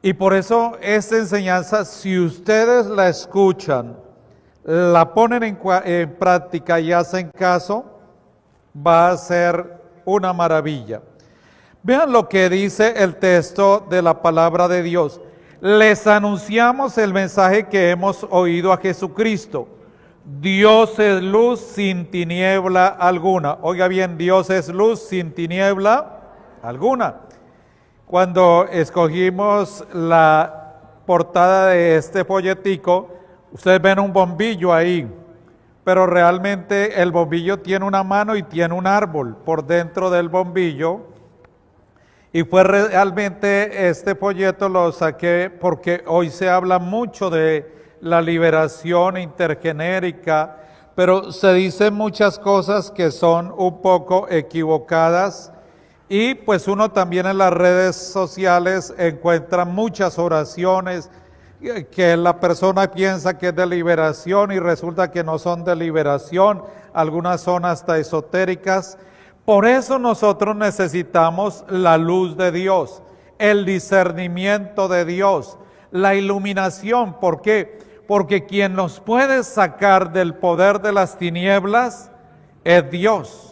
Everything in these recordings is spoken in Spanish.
Y por eso esta enseñanza, si ustedes la escuchan, la ponen en práctica y hacen caso, va a ser una maravilla. Vean lo que dice el texto de la palabra de Dios. Les anunciamos el mensaje que hemos oído a Jesucristo. Dios es luz sin tiniebla alguna. Oiga bien, Dios es luz sin tiniebla alguna. Cuando escogimos la portada de este folletico, ustedes ven un bombillo ahí, pero realmente el bombillo tiene una mano y tiene un árbol por dentro del bombillo. Y fue realmente este folleto lo saqué porque hoy se habla mucho de la liberación intergenérica, pero se dicen muchas cosas que son un poco equivocadas. Y pues uno también en las redes sociales encuentra muchas oraciones que la persona piensa que es de liberación y resulta que no son de liberación, algunas son hasta esotéricas. Por eso nosotros necesitamos la luz de Dios, el discernimiento de Dios, la iluminación. ¿Por qué? Porque quien nos puede sacar del poder de las tinieblas es Dios.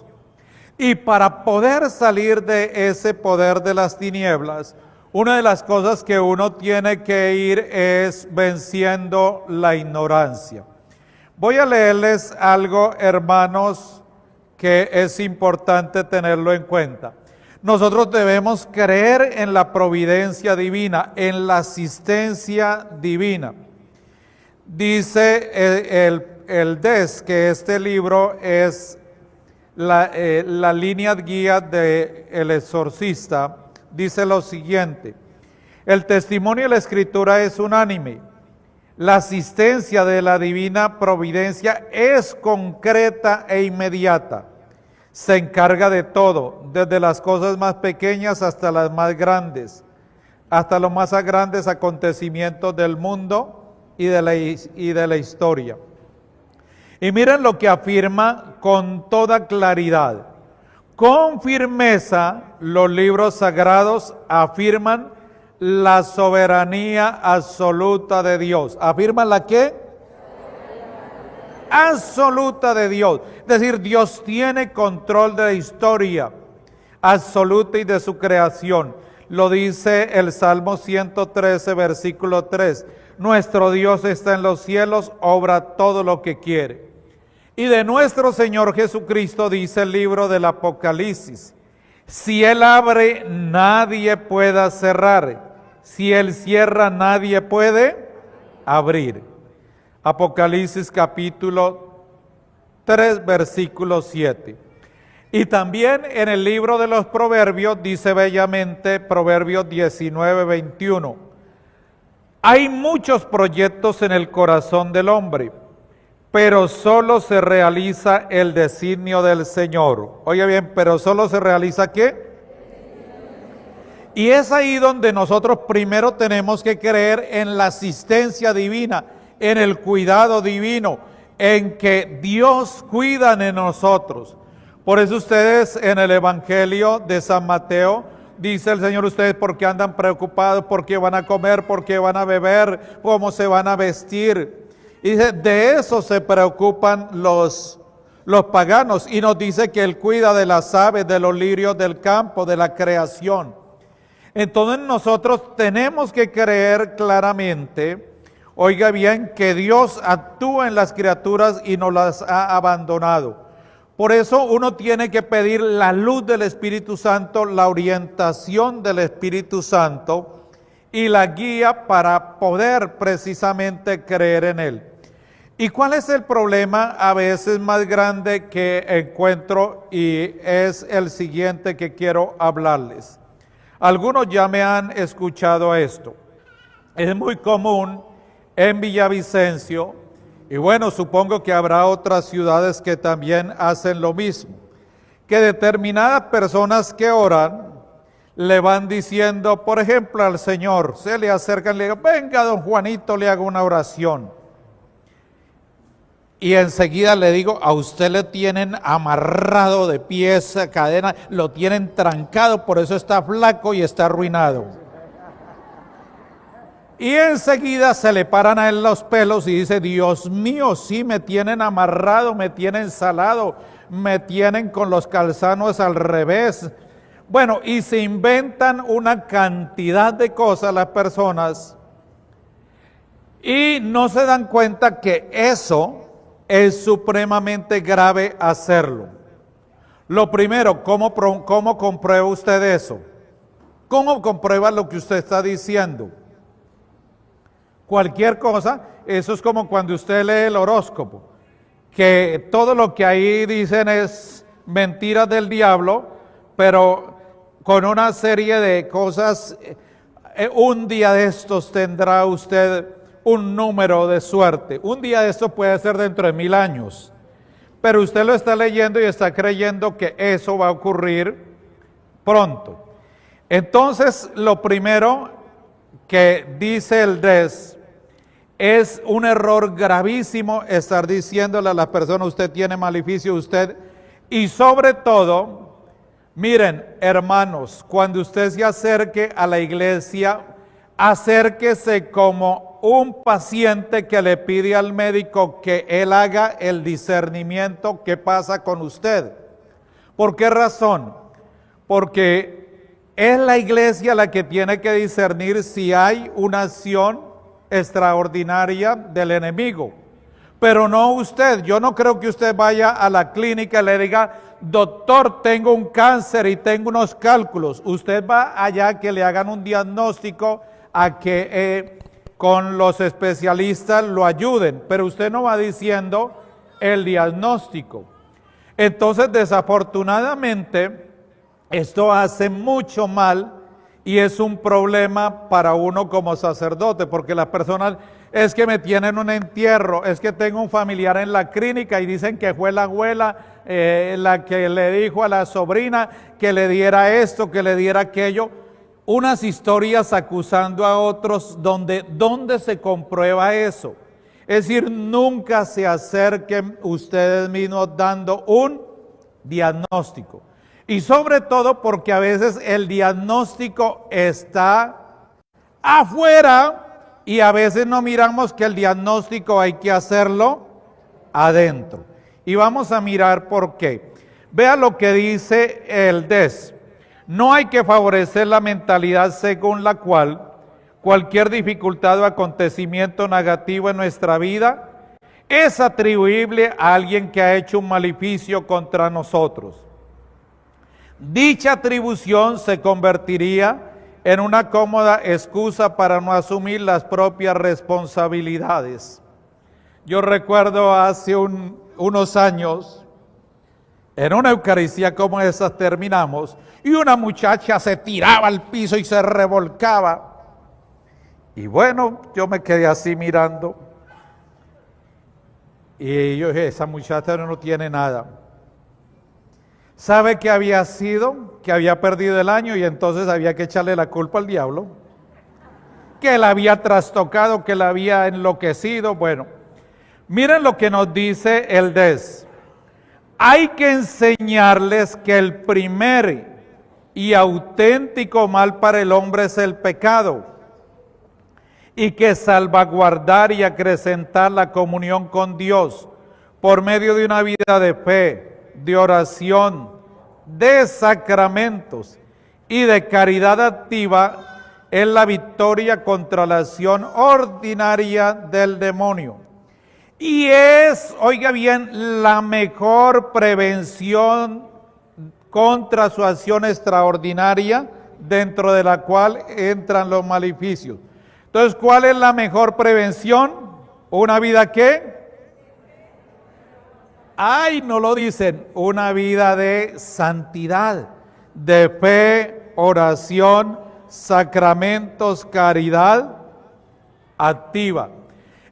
Y para poder salir de ese poder de las tinieblas, una de las cosas que uno tiene que ir es venciendo la ignorancia. Voy a leerles algo, hermanos, que es importante tenerlo en cuenta. Nosotros debemos creer en la providencia divina, en la asistencia divina. Dice el DES que este libro es la línea guía del exorcista, dice lo siguiente: el testimonio de la Escritura es unánime. La asistencia de la divina providencia es concreta e inmediata. Se encarga de todo, desde las cosas más pequeñas hasta las más grandes, hasta los más grandes acontecimientos del mundo y de la historia. Y miren lo que afirma con toda claridad. Con firmeza, los libros sagrados afirman la soberanía absoluta de Dios. ¿Afirman la qué? Absoluta de Dios. Es decir, Dios tiene control de la historia absoluta y de su creación. Lo dice el Salmo 113, versículo 3. Nuestro Dios está en los cielos, obra todo lo que quiere. Y de nuestro Señor Jesucristo dice el libro del Apocalipsis: si Él abre, nadie pueda cerrar. Si Él cierra, nadie puede abrir. Apocalipsis capítulo 3, versículo 7. Y también en el libro de los Proverbios dice bellamente, Proverbios 19, 21. Hay muchos proyectos en el corazón del hombre, pero solo se realiza el designio del Señor. Oye bien, pero solo se realiza ¿qué? Y es ahí donde nosotros primero tenemos que creer en la asistencia divina, en el cuidado divino, en que Dios cuida de nosotros. Por eso ustedes en el Evangelio de San Mateo, dice el Señor, ustedes por qué andan preocupados, por qué van a comer, por qué van a beber, cómo se van a vestir. Y dice, de eso se preocupan los paganos. Y nos dice que Él cuida de las aves, de los lirios del campo, de la creación. Entonces nosotros tenemos que creer claramente, oiga bien, que Dios actúa en las criaturas y no las ha abandonado. Por eso uno tiene que pedir la luz del Espíritu Santo, la orientación del Espíritu Santo y la guía para poder precisamente creer en Él. ¿Y cuál es el problema a veces más grande que encuentro? Y es el siguiente que quiero hablarles. Algunos ya me han escuchado esto. Es muy común en Villavicencio, y bueno, supongo que habrá otras ciudades que también hacen lo mismo, que determinadas personas que oran le van diciendo, por ejemplo, al Señor, se le acercan y le digan, venga, don Juanito, le hago una oración. Y enseguida le digo, a usted le tienen amarrado de pies, cadena, lo tienen trancado, por eso está flaco y está arruinado. Y enseguida se le paran a él los pelos y dice, Dios mío, sí, me tienen amarrado, me tienen salado, me tienen con los calzanos al revés. Bueno, y se inventan una cantidad de cosas las personas y no se dan cuenta que eso es supremamente grave hacerlo. Lo primero, ¿cómo comprueba usted eso? ¿Cómo comprueba lo que usted está diciendo? Cualquier cosa, eso es como cuando usted lee el horóscopo, que todo lo que ahí dicen es mentiras del diablo, pero con una serie de cosas, un día de estos tendrá usted un número de suerte. Un día de estos puede ser dentro de 1000 años, pero usted lo está leyendo y está creyendo que eso va a ocurrir pronto. Entonces, lo primero que dice el DES, es un error gravísimo estar diciéndole a las personas, usted tiene maleficio, usted, y sobre todo, miren, hermanos, cuando usted se acerque a la iglesia, acérquese como un paciente que le pide al médico que él haga el discernimiento que pasa con usted. ¿Por qué razón? Porque es la iglesia la que tiene que discernir si hay una acción extraordinaria del enemigo, pero no usted. Yo no creo que usted vaya a la clínica y le diga, doctor, tengo un cáncer y tengo unos cálculos. Usted va allá que le hagan un diagnóstico, a que con los especialistas lo ayuden, pero usted no va diciendo el diagnóstico. Entonces, desafortunadamente, esto hace mucho mal. Y es un problema para uno como sacerdote, porque las personas, es que me tienen un entierro, es que tengo un familiar en la clínica y dicen que fue la abuela la que le dijo a la sobrina que le diera esto, que le diera aquello. Unas historias acusando a otros donde se comprueba eso. Es decir, nunca se acerquen ustedes mismos dando un diagnóstico. Y sobre todo porque a veces el diagnóstico está afuera y a veces no miramos que el diagnóstico hay que hacerlo adentro. Y vamos a mirar por qué. Vea lo que dice el DES. No hay que favorecer la mentalidad según la cual cualquier dificultad o acontecimiento negativo en nuestra vida es atribuible a alguien que ha hecho un maleficio contra nosotros. Dicha atribución se convertiría en una cómoda excusa para no asumir las propias responsabilidades. Yo recuerdo hace unos años, en una Eucaristía como esa terminamos, y una muchacha se tiraba al piso y se revolcaba. Y bueno, yo me quedé así mirando, y yo dije, esa muchacha no tiene nada. ¿Sabe qué había sido? Que había perdido el año y entonces había que echarle la culpa al diablo. Que la había trastocado, que la había enloquecido. Bueno, miren lo que nos dice el DES. Hay que enseñarles que el primer y auténtico mal para el hombre es el pecado. Y que salvaguardar y acrecentar la comunión con Dios por medio de una vida de fe, de oración, de sacramentos y de caridad activa es la victoria contra la acción ordinaria del demonio. Y es, oiga bien, la mejor prevención contra su acción extraordinaria, dentro de la cual entran los maleficios. Entonces, ¿cuál es la mejor prevención? ¿Una vida qué? Ay, no lo dicen, una vida de santidad, de fe, oración, sacramentos, caridad activa.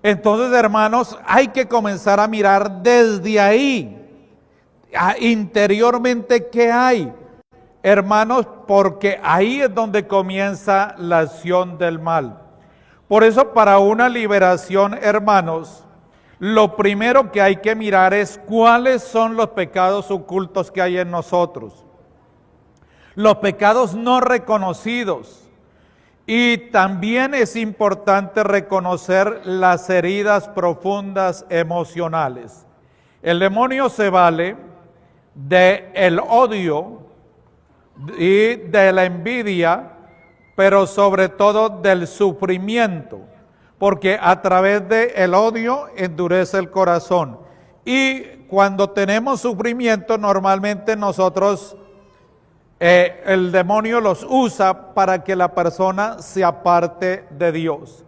Entonces, hermanos, hay que comenzar a mirar desde ahí, interiormente, ¿qué hay? Hermanos, porque ahí es donde comienza la acción del mal. Por eso, para una liberación, hermanos, lo primero que hay que mirar es cuáles son los pecados ocultos que hay en nosotros. Los pecados no reconocidos. Y también es importante reconocer las heridas profundas emocionales. El demonio se vale del odio y de la envidia, pero sobre todo del sufrimiento, porque a través del odio endurece el corazón. Y cuando tenemos sufrimiento, normalmente nosotros, el demonio los usa para que la persona se aparte de Dios.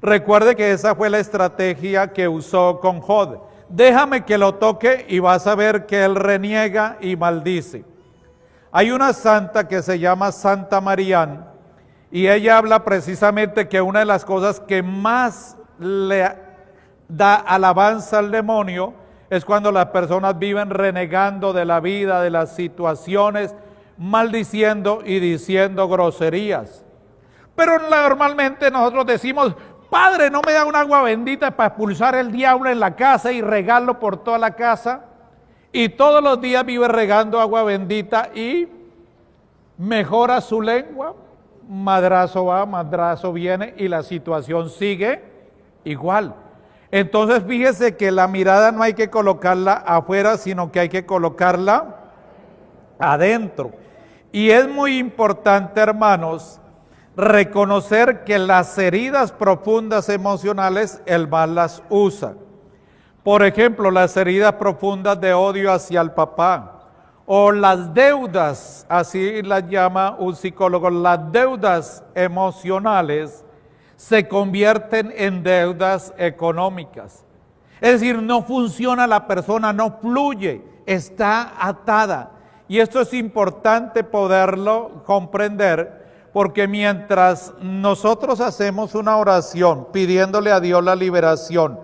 Recuerde que esa fue la estrategia que usó con Job. Déjame que lo toque y vas a ver que él reniega y maldice. Hay una santa que se llama Santa Marián, y ella habla precisamente que una de las cosas que más le da alabanza al demonio es cuando las personas viven renegando de la vida, de las situaciones, maldiciendo y diciendo groserías. Pero normalmente nosotros decimos: Padre, ¿no me da un agua bendita para expulsar el diablo en la casa y regarlo por toda la casa? Y todos los días vive regando agua bendita y mejora su lengua. Madrazo va, madrazo viene y la situación sigue igual. Entonces fíjese que la mirada no hay que colocarla afuera, sino que hay que colocarla adentro. Y es muy importante, hermanos, reconocer que las heridas profundas emocionales el mal las usa. Por ejemplo, las heridas profundas de odio hacia el papá, o las deudas, así las llama un psicólogo, las deudas emocionales se convierten en deudas económicas. Es decir, no funciona la persona, no fluye, está atada. Y esto es importante poderlo comprender, porque mientras nosotros hacemos una oración pidiéndole a Dios la liberación,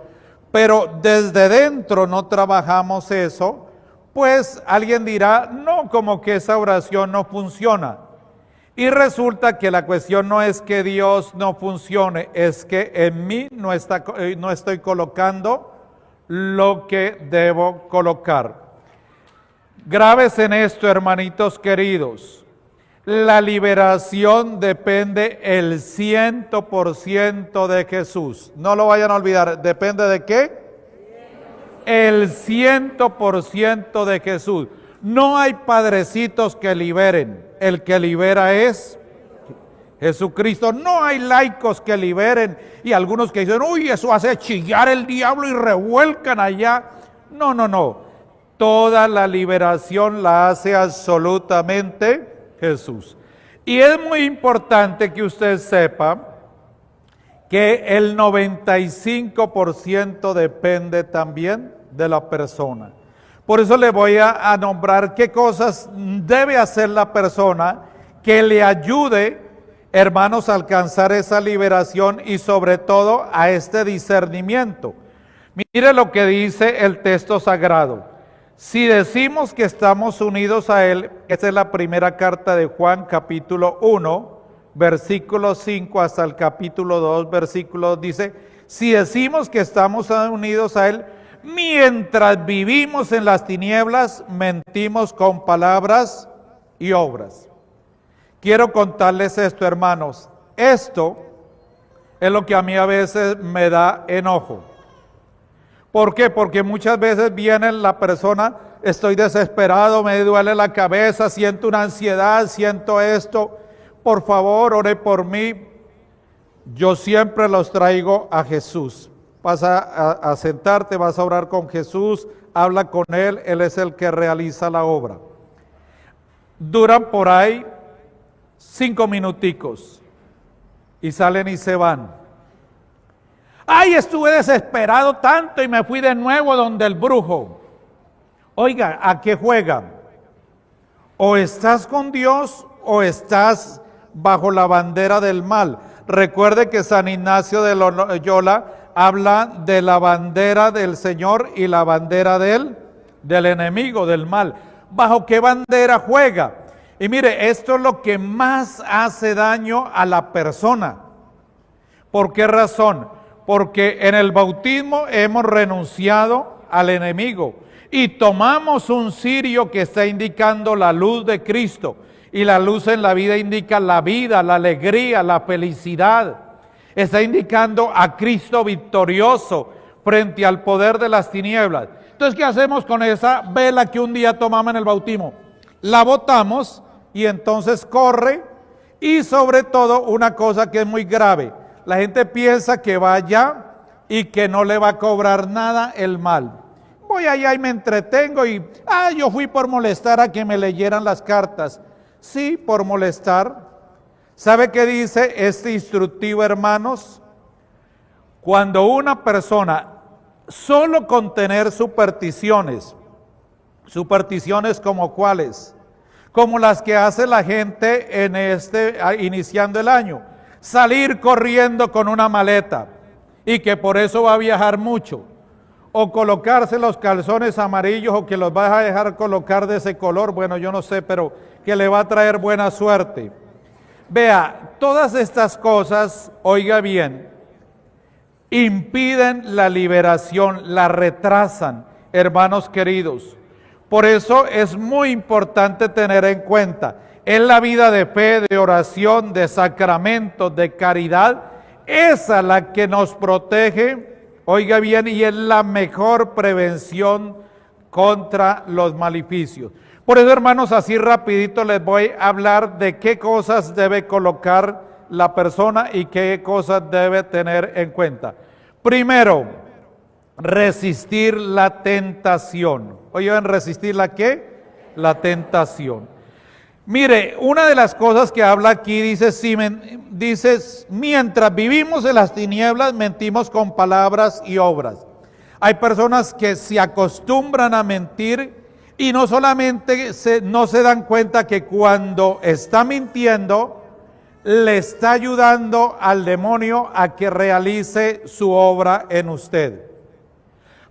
pero desde dentro no trabajamos eso, pues alguien dirá: no, como que esa oración no funciona. Y resulta que la cuestión no es que Dios no funcione, es que en mí no estoy colocando lo que debo colocar. Graves en esto, hermanitos queridos. La liberación depende el 100% de Jesús. No lo vayan a olvidar. ¿Depende de qué? El 100% de Jesús. No hay padrecitos que liberen. El que libera es Jesucristo. No hay laicos que liberen. Y algunos que dicen: uy, eso hace chillar el diablo y revuelcan allá. No, no, no. Toda la liberación la hace absolutamente Jesús. Y es muy importante que usted sepa que el 95% depende también de la persona. Por eso le voy a nombrar qué cosas debe hacer la persona que le ayude, hermanos, a alcanzar esa liberación y sobre todo a este discernimiento. Mire lo que dice el texto sagrado. Si decimos que estamos unidos a Él, esa es la primera carta de Juan, capítulo 1, versículo 5 hasta el capítulo 2, versículo 2, dice: si decimos que estamos unidos a Él, mientras vivimos en las tinieblas, mentimos con palabras y obras. Quiero contarles esto, hermanos. Esto es lo que a mí a veces me da enojo. ¿Por qué? Porque muchas veces viene la persona: estoy desesperado, me duele la cabeza, siento una ansiedad, siento esto, por favor, ore por mí. Yo siempre los traigo a Jesús. Vas a sentarte, vas a orar con Jesús, habla con Él, Él es el que realiza la obra. Duran por ahí 5 minuticos y salen y se van. Ay, estuve desesperado tanto y me fui de nuevo donde el brujo. Oiga, ¿a qué juegan? O estás con Dios o estás bajo la bandera del mal. Recuerde que San Ignacio de Loyola habla de la bandera del Señor y la bandera del enemigo, del mal. ¿Bajo qué bandera juega? Y mire, esto es lo que más hace daño a la persona. ¿Por qué razón? Porque en el bautismo hemos renunciado al enemigo y tomamos un cirio que está indicando la luz de Cristo. Y la luz en la vida indica la vida, la alegría, la felicidad. Está indicando a Cristo victorioso frente al poder de las tinieblas. Entonces, ¿qué hacemos con esa vela que un día tomamos en el bautismo? La botamos y entonces corre. Y sobre todo una cosa que es muy grave. La gente piensa que vaya y que no le va a cobrar nada el mal. Voy allá y me entretengo y, yo fui por molestar a que me leyeran las cartas. Sí, por molestar. ¿Sabe qué dice este instructivo, hermanos? Cuando una persona, solo con tener supersticiones como cuáles, como las que hace la gente en iniciando el año, salir corriendo con una maleta y que por eso va a viajar mucho, o colocarse los calzones amarillos o que los vas a dejar colocar de ese color, bueno, yo no sé, pero que le va a traer buena suerte. Vea, todas estas cosas, oiga bien, impiden la liberación, la retrasan, hermanos queridos. Por eso es muy importante tener en cuenta, en la vida de fe, de oración, de sacramentos, de caridad, esa es la que nos protege, oiga bien, y es la mejor prevención contra los maleficios. Por eso, hermanos, así rapidito les voy a hablar de qué cosas debe colocar la persona y qué cosas debe tener en cuenta. Primero, resistir la tentación. Oigan, ¿resistir la qué? La tentación. Mire, una de las cosas que habla aquí dice, mientras vivimos en las tinieblas, mentimos con palabras y obras. Hay personas que se acostumbran a mentir y no solamente no se dan cuenta que cuando está mintiendo, le está ayudando al demonio a que realice su obra en usted.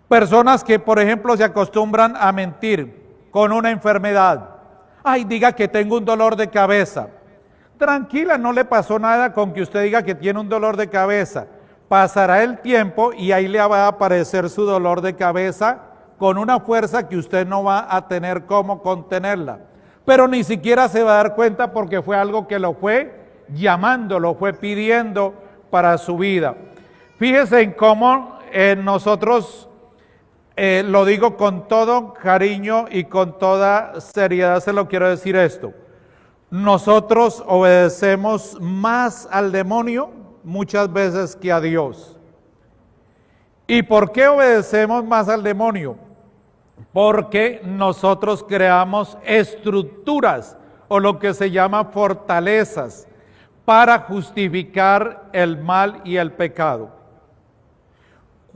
Personas que, por ejemplo, se acostumbran a mentir con una enfermedad. Ay, diga que tengo un dolor de cabeza. Tranquila, no le pasó nada con que usted diga que tiene un dolor de cabeza. Pasará el tiempo y ahí le va a aparecer su dolor de cabeza con una fuerza que usted no va a tener cómo contenerla. Pero ni siquiera se va a dar cuenta porque fue algo que lo fue llamando, lo fue pidiendo para su vida. Fíjese en cómo nosotros, lo digo con todo cariño y con toda seriedad, se lo quiero decir esto. Nosotros obedecemos más al demonio muchas veces que a Dios. ¿Y por qué obedecemos más al demonio? Porque nosotros creamos estructuras o lo que se llama fortalezas para justificar el mal y el pecado.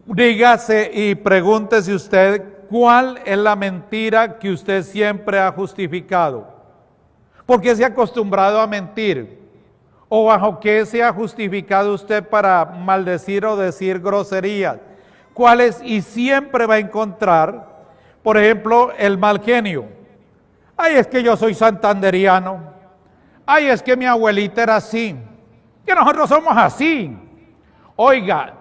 Dígase y pregúntese usted cuál es la mentira que usted siempre ha justificado. ¿Por qué se ha acostumbrado a mentir? ¿O bajo qué se ha justificado usted para maldecir o decir groserías? ¿Cuáles? Y siempre va a encontrar, por ejemplo, el mal genio. Ay, es que yo soy santanderiano. Ay, es que mi abuelita era así. Que nosotros somos así. Oiga,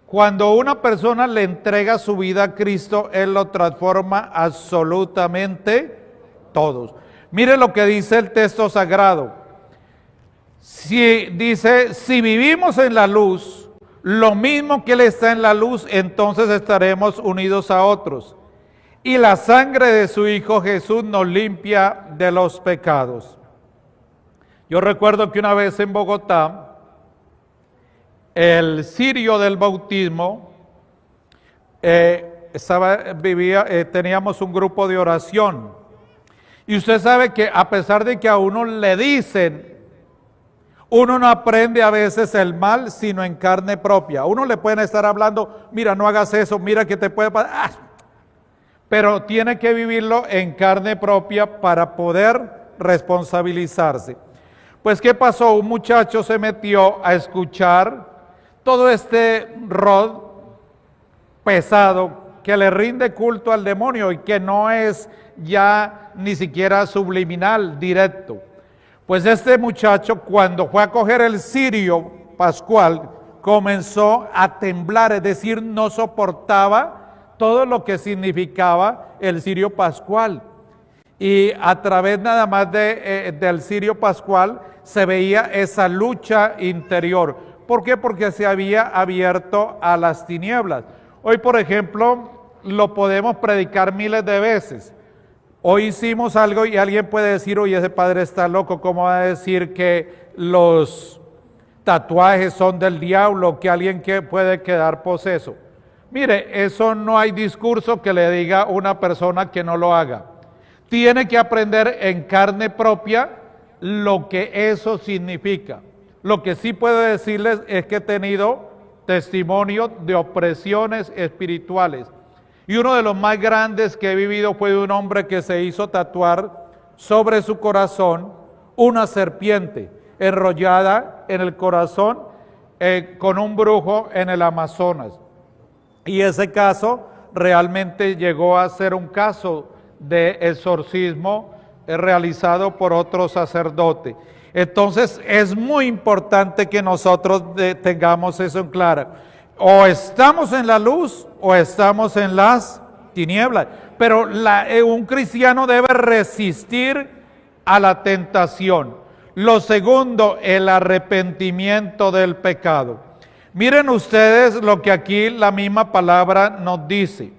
cuando una persona le entrega su vida a Cristo, Él lo transforma absolutamente todos. Mire lo que dice el texto sagrado. Dice, si vivimos en la luz, lo mismo que Él está en la luz, entonces estaremos unidos a otros. Y la sangre de su Hijo Jesús nos limpia de los pecados. Yo recuerdo que una vez en Bogotá, el cirio del bautismo, teníamos un grupo de oración. Y usted sabe que a pesar de que a uno le dicen, uno no aprende a veces el mal, sino en carne propia. A uno le pueden estar hablando, mira, no hagas eso, mira que te puede pasar. Pero tiene que vivirlo en carne propia para poder responsabilizarse. Pues, ¿qué pasó? Un muchacho se metió a escuchar todo este rod pesado que le rinde culto al demonio y que no es ya ni siquiera subliminal, directo. Pues este muchacho, cuando fue a coger el cirio pascual, comenzó a temblar, es decir, no soportaba todo lo que significaba el cirio pascual. y a través nada más del cirio pascual se veía esa lucha interior. ¿Por qué? Porque se había abierto a las tinieblas. Hoy, por ejemplo, lo podemos predicar miles de veces. Hoy hicimos algo y alguien puede decir, oye, ese padre está loco, ¿cómo va a decir que los tatuajes son del diablo, que alguien que puede quedar poseso? Mire, eso no hay discurso que le diga una persona que no lo haga. Tiene que aprender en carne propia lo que eso significa. Lo que sí puedo decirles es que he tenido testimonio de opresiones espirituales. Y uno de los más grandes que he vivido fue de un hombre que se hizo tatuar sobre su corazón una serpiente enrollada en el corazón con un brujo en el Amazonas. Y ese caso realmente llegó a ser un caso de exorcismo realizado por otro sacerdote. Entonces es muy importante que nosotros tengamos eso en claro. O estamos en la luz o estamos en las tinieblas. Pero un cristiano debe resistir a la tentación. Lo segundo, el arrepentimiento del pecado. Miren ustedes lo que aquí la misma palabra nos dice.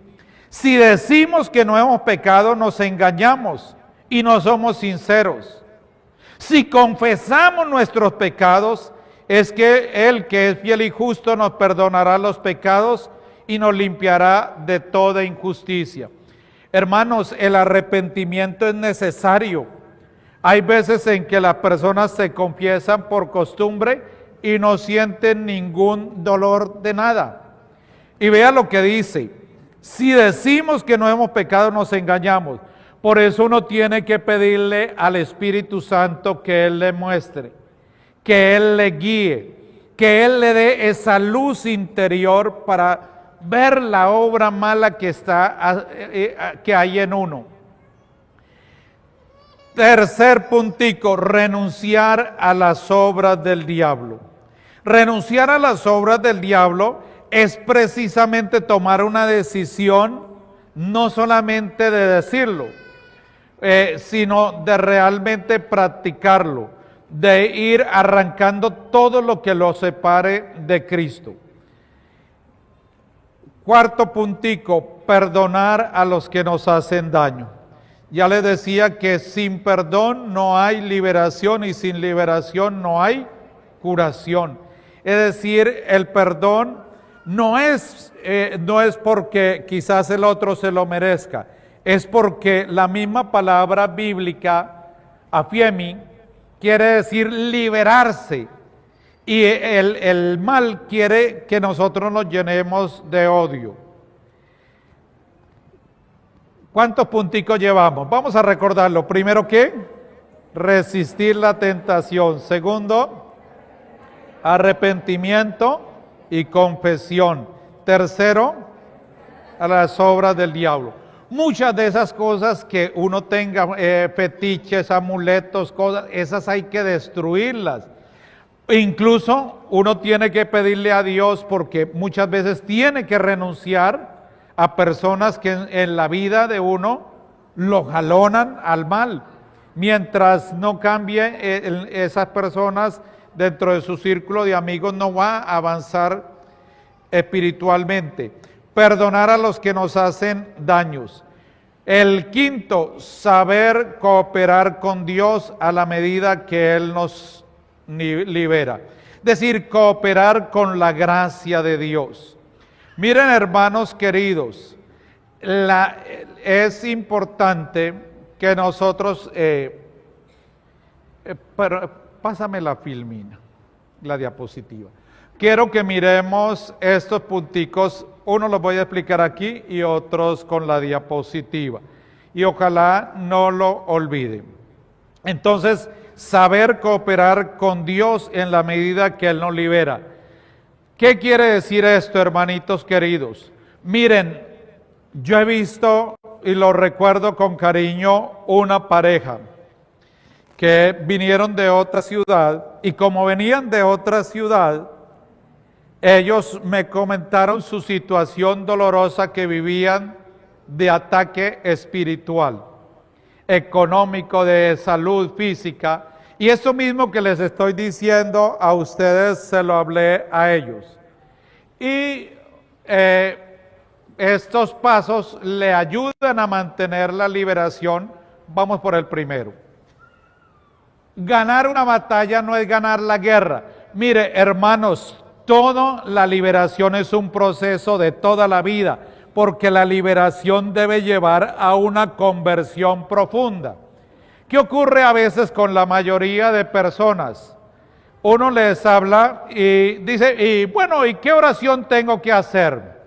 Si decimos que no hemos pecado, nos engañamos y no somos sinceros. Si confesamos nuestros pecados, es que Él, que es fiel y justo, nos perdonará los pecados y nos limpiará de toda injusticia. Hermanos, el arrepentimiento es necesario. Hay veces en que las personas se confiesan por costumbre y no sienten ningún dolor de nada. Y vea lo que dice. Si decimos que no hemos pecado, nos engañamos. Por eso uno tiene que pedirle al Espíritu Santo que Él le muestre, que Él le guíe, que Él le dé esa luz interior para ver la obra mala que hay en uno. Tercer puntico, renunciar a las obras del diablo. Renunciar a las obras del diablo es precisamente tomar una decisión, no solamente de decirlo, sino de realmente practicarlo, de ir arrancando todo lo que lo separe de Cristo. Cuarto puntico, perdonar a los que nos hacen daño. Ya les decía que sin perdón no hay liberación y sin liberación no hay curación. Es decir, el perdón no es porque quizás el otro se lo merezca, es porque la misma palabra bíblica, afiemi, quiere decir liberarse. Y el mal quiere que nosotros nos llenemos de odio. ¿Cuántos punticos llevamos? Vamos a recordarlo. Primero, ¿qué? Resistir la tentación. Segundo, arrepentimiento y confesión. Tercero, a las obras del diablo. Muchas de esas cosas que uno tenga, fetiches, amuletos, cosas, esas hay que destruirlas. Incluso uno tiene que pedirle a Dios porque muchas veces tiene que renunciar a personas que en la vida de uno lo jalonan al mal. Mientras no cambien esas personas dentro de su círculo de amigos, no va a avanzar espiritualmente. Perdonar a los que nos hacen daños. El quinto, saber cooperar con Dios a la medida que Él nos libera. Es decir, cooperar con la gracia de Dios. Miren, hermanos queridos, es importante que nosotros, pásame la filmina, la diapositiva. Quiero que miremos estos punticos, uno los voy a explicar aquí y otros con la diapositiva. Y ojalá no lo olviden. Entonces, saber cooperar con Dios en la medida que Él nos libera. ¿Qué quiere decir esto, hermanitos queridos? Miren, yo he visto y lo recuerdo con cariño una pareja que vinieron de otra ciudad y como venían de otra ciudad, ellos me comentaron su situación dolorosa que vivían de ataque espiritual. económico, de salud física. Y eso mismo que les estoy diciendo a ustedes, se lo hablé a ellos. Y estos pasos le ayudan a mantener la liberación. Vamos por el primero. Ganar una batalla no es ganar la guerra. Mire, hermanos, toda la liberación es un proceso de toda la vida, porque la liberación debe llevar a una conversión profunda. ¿Qué ocurre a veces con la mayoría de personas? Uno les habla y dice, y bueno, ¿y qué oración tengo que hacer?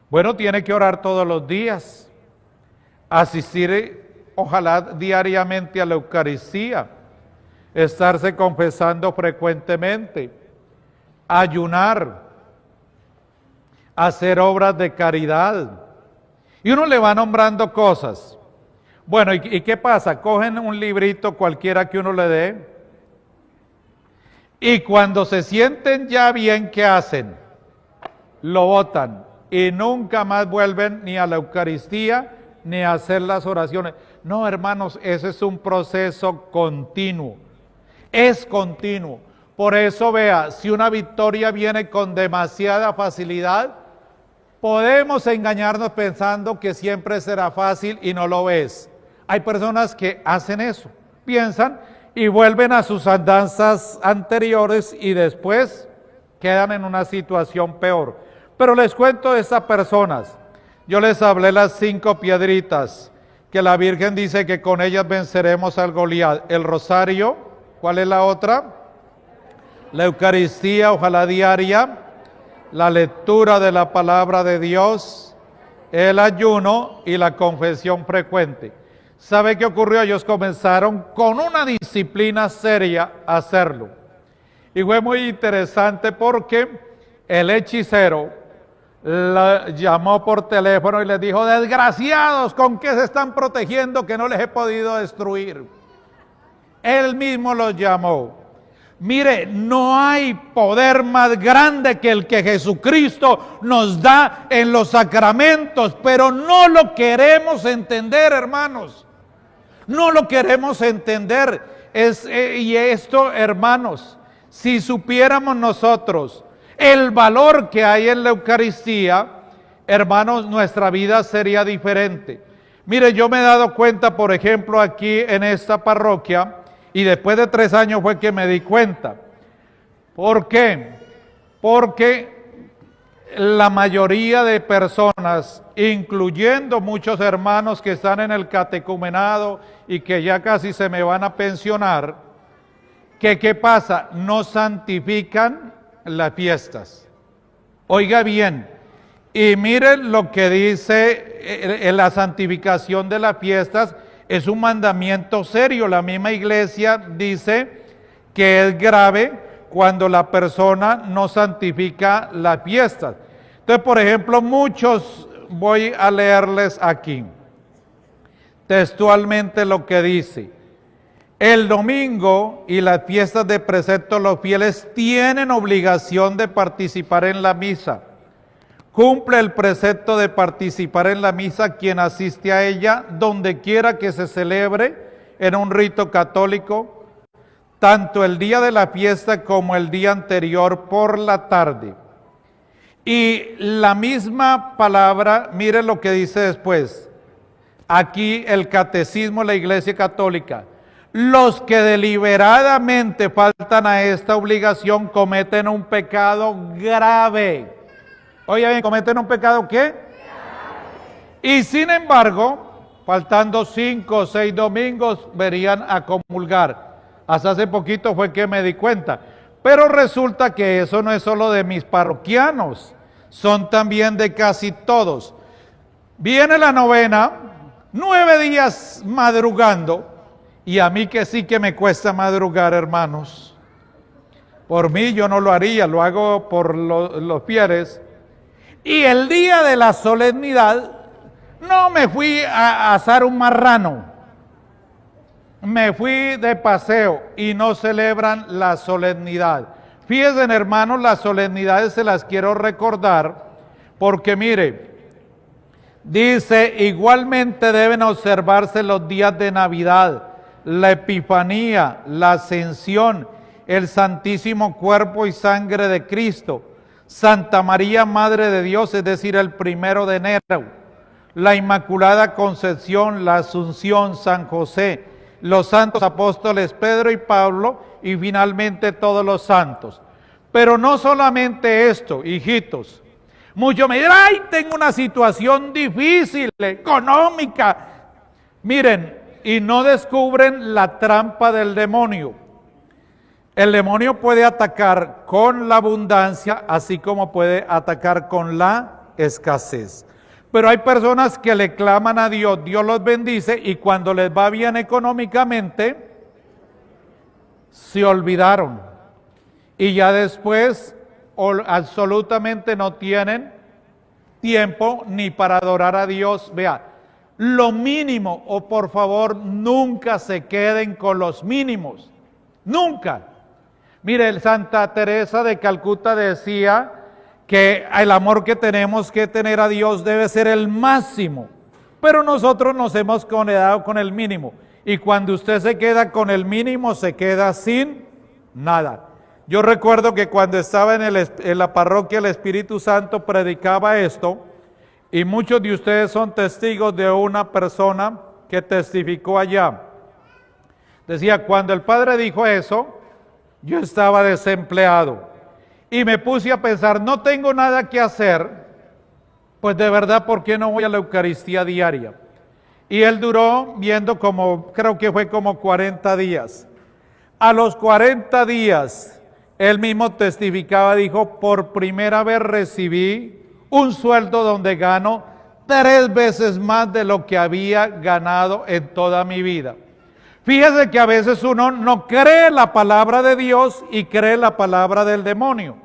Bueno, tiene que orar todos los días, asistir ojalá diariamente a la Eucaristía, estarse confesando frecuentemente, ayunar, hacer obras de caridad. Y uno le va nombrando cosas. Bueno, ¿y qué pasa? Cogen un librito cualquiera que uno le dé y cuando se sienten ya bien, ¿qué hacen? Lo botan y nunca más vuelven ni a la Eucaristía ni a hacer las oraciones. No, hermanos, ese es un proceso continuo. Es continuo. Por eso vea, si una victoria viene con demasiada facilidad, podemos engañarnos pensando que siempre será fácil y no lo es. Hay personas que hacen eso, piensan y vuelven a sus andanzas anteriores y después quedan en una situación peor. Pero les cuento de esas personas. Yo les hablé las 5 piedritas, que la Virgen dice que con ellas venceremos al Goliat. El rosario, ¿cuál es la otra? La Eucaristía, ojalá diaria, la lectura de la palabra de Dios, el ayuno y la confesión frecuente. ¿Sabe qué ocurrió? Ellos comenzaron con una disciplina seria a hacerlo. Y fue muy interesante porque el hechicero la llamó por teléfono y les dijo, desgraciados, ¿con qué se están protegiendo que no les he podido destruir? Él mismo los llamó. Mire, no hay poder más grande que el que Jesucristo nos da en los sacramentos, pero no lo queremos entender, hermanos. No lo queremos entender. Y esto, hermanos, si supiéramos nosotros el valor que hay en la Eucaristía, hermanos, nuestra vida sería diferente. Mire, yo me he dado cuenta, por ejemplo, aquí en esta parroquia, y después de 3 años fue que me di cuenta. ¿Por qué? Porque la mayoría de personas, incluyendo muchos hermanos que están en el catecumenado y que ya casi se me van a pensionar, que ¿qué pasa? No santifican las fiestas. Oiga bien, y miren lo que dice en la santificación de las fiestas, es un mandamiento serio. La misma iglesia dice que es grave cuando la persona no santifica las fiestas. Entonces, por ejemplo, muchos, voy a leerles aquí textualmente lo que dice. El domingo y las fiestas de precepto, los fieles tienen obligación de participar en la misa. Cumple el precepto de participar en la misa quien asiste a ella, donde quiera que se celebre en un rito católico, tanto el día de la fiesta como el día anterior por la tarde. Y la misma palabra, mire lo que dice después. Aquí el catecismo de la Iglesia Católica. Los que deliberadamente faltan a esta obligación cometen un pecado grave. Oye, bien, ¿cometen un pecado qué? Y sin embargo, faltando 5 o 6 domingos, verían a comulgar. Hasta hace poquito fue que me di cuenta. Pero resulta que eso no es solo de mis parroquianos, son también de casi todos. Viene la novena, 9 días madrugando, y a mí que sí que me cuesta madrugar, hermanos. Por mí yo no lo haría, lo hago por los fieles. Y el día de la solemnidad, no me fui a asar un marrano, me fui de paseo y no celebran la solemnidad. Fíjense, hermanos, las solemnidades se las quiero recordar, porque mire, Dice, igualmente deben observarse los días de Navidad, la Epifanía, la Ascensión, el Santísimo Cuerpo y Sangre de Cristo, Santa María, Madre de Dios, es decir, el 1 de enero, la Inmaculada Concepción, la Asunción, San José, los santos apóstoles Pedro y Pablo, y finalmente todos los santos. Pero no solamente esto, hijitos. Muchos me dirán, ay, tengo una situación difícil, económica. Miren, y no descubren la trampa del demonio. El demonio puede atacar con la abundancia, así como puede atacar con la escasez. Pero hay personas que le claman a Dios, Dios los bendice, y cuando les va bien económicamente, se olvidaron. Y ya después absolutamente no tienen tiempo ni para adorar a Dios. Vea, lo mínimo, o por favor, nunca se queden con los mínimos. Nunca. Mire, Santa Teresa de Calcuta decía que el amor que tenemos que tener a Dios debe ser el máximo, pero nosotros nos hemos quedado con el mínimo, y cuando usted se queda con el mínimo, se queda sin nada. Yo recuerdo que cuando estaba en la parroquia el Espíritu Santo predicaba esto, y muchos de ustedes son testigos de una persona que testificó allá. Decía, cuando el padre dijo eso, yo estaba desempleado y me puse a pensar, no tengo nada que hacer, pues de verdad, ¿por qué no voy a la Eucaristía diaria? Y él duró viendo creo que fue como 40 días. A los 40 días, él mismo testificaba, dijo, por primera vez recibí un sueldo donde gano 3 veces más de lo que había ganado en toda mi vida. Fíjese que a veces uno no cree la palabra de Dios y cree la palabra del demonio.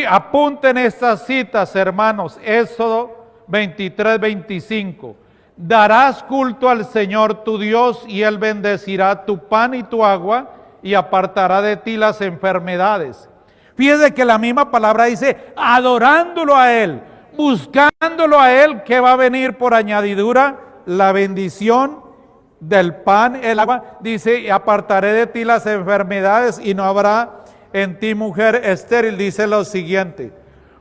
Apunten estas citas, hermanos, Éxodo 23, 25. Darás culto al Señor tu Dios y Él bendecirá tu pan y tu agua y apartará de ti las enfermedades. Fíjese que la misma palabra dice, adorándolo a Él, buscándolo a Él, que va a venir por añadidura la bendición del pan, el agua. Dice, apartaré de ti las enfermedades y no habrá en ti mujer estéril. Dice lo siguiente,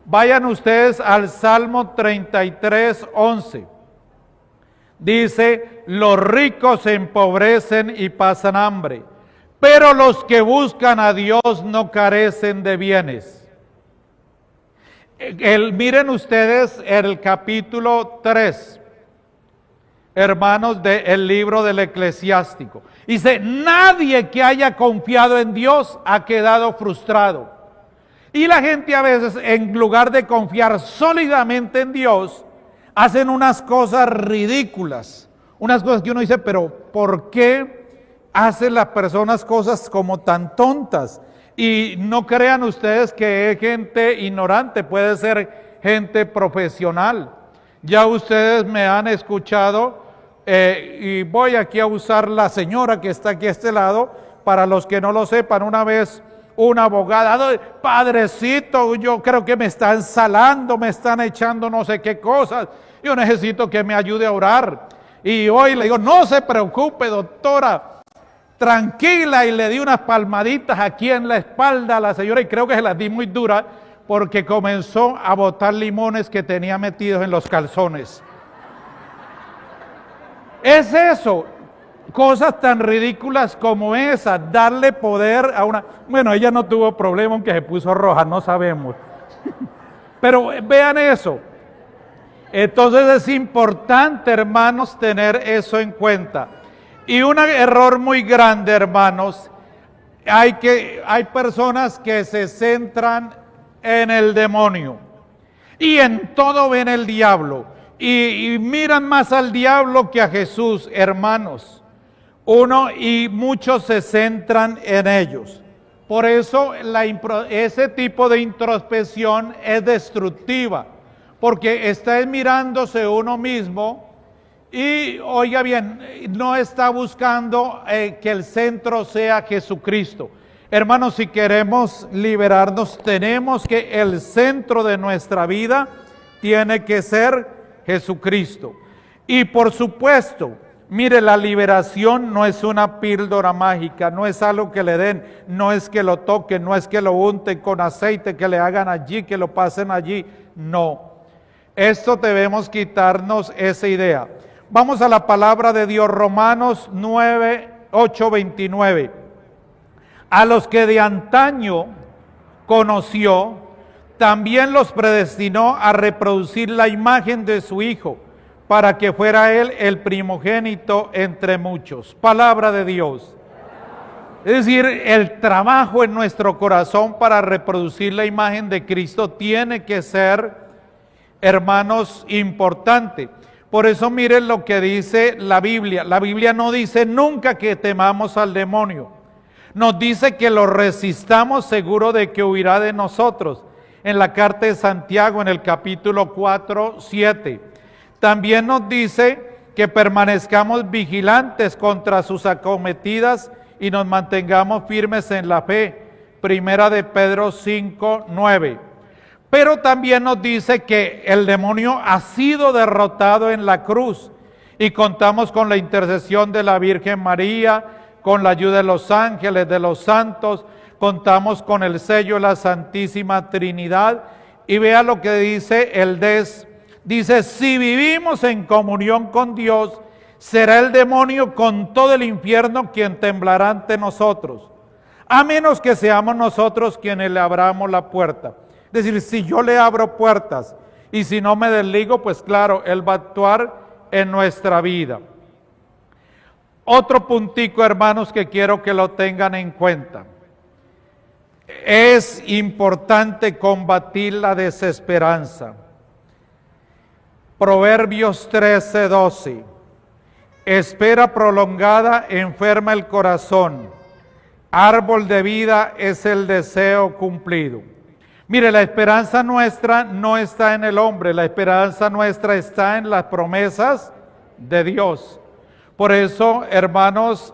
vayan ustedes al Salmo 33, 11. Dice, los ricos se empobrecen y pasan hambre, pero los que buscan a Dios no carecen de bienes. Miren ustedes el capítulo 3, hermanos, del libro del Eclesiástico. Dice, nadie que haya confiado en Dios ha quedado frustrado. Y la gente a veces, en lugar de confiar sólidamente en Dios, hacen unas cosas ridículas. Unas cosas que uno dice, pero ¿por qué hacen las personas cosas como tan tontas? Y no crean ustedes que es gente ignorante, puede ser gente profesional. Ya ustedes me han escuchado. Y voy aquí a usar la señora que está aquí a este lado, para los que no lo sepan. Una vez una abogada, padrecito, yo creo que me están salando, me están echando no sé qué cosas, yo necesito que me ayude a orar. Y hoy le digo, no se preocupe, doctora, tranquila, y le di unas palmaditas aquí en la espalda a la señora, y creo que se las di muy dura, porque comenzó a botar limones que tenía metidos en los calzones. Es eso, cosas tan ridículas como esas, darle poder a una... Bueno, ella no tuvo problema aunque se puso roja, no sabemos. Pero vean eso. Entonces es importante, hermanos, tener eso en cuenta. Y un error muy grande, hermanos, hay personas que se centran en el demonio y en todo ven el diablo. Y miran más al diablo que a Jesús, hermanos. Y muchos se centran en ellos. Por eso ese tipo de introspección es destructiva, porque está mirándose uno mismo y, oiga bien, no está buscando que el centro sea Jesucristo. Hermanos, si queremos liberarnos, tenemos que el centro de nuestra vida tiene que ser Jesucristo. Y por supuesto, mire, la liberación no es una píldora mágica, no es algo que le den, no es que lo toquen, no es que lo unten con aceite, que le hagan allí, que lo pasen allí, no. Esto debemos quitarnos esa idea. Vamos a la palabra de Dios, Romanos 9, 8, 29. A los que de antaño conoció, también los predestinó a reproducir la imagen de su Hijo, para que fuera Él el primogénito entre muchos. Palabra de Dios. Es decir, el trabajo en nuestro corazón para reproducir la imagen de Cristo tiene que ser, hermanos, importante. Por eso miren lo que dice la Biblia. La Biblia no dice nunca que temamos al demonio. Nos dice que lo resistamos seguro de que huirá de nosotros. En la carta de Santiago, en el capítulo 4, 7. También nos dice que permanezcamos vigilantes contra sus acometidas y nos mantengamos firmes en la fe. Primera de Pedro 5, 9. Pero también nos dice que el demonio ha sido derrotado en la cruz y contamos con la intercesión de la Virgen María, con la ayuda de los ángeles, de los santos, contamos con el sello de la Santísima Trinidad. Y vea lo que dice el dice, si vivimos en comunión con Dios, será el demonio con todo el infierno quien temblará ante nosotros, a menos que seamos nosotros quienes le abramos la puerta. Es decir, si yo le abro puertas y si no me desligo, pues claro, Él va a actuar en nuestra vida. Otro puntico, hermanos, que quiero que lo tengan en cuenta. Es importante combatir la desesperanza. Proverbios 13, 12. Espera prolongada enferma el corazón. Árbol de vida es el deseo cumplido. Mire, la esperanza nuestra no está en el hombre, la esperanza nuestra está en las promesas de Dios. Por eso, hermanos,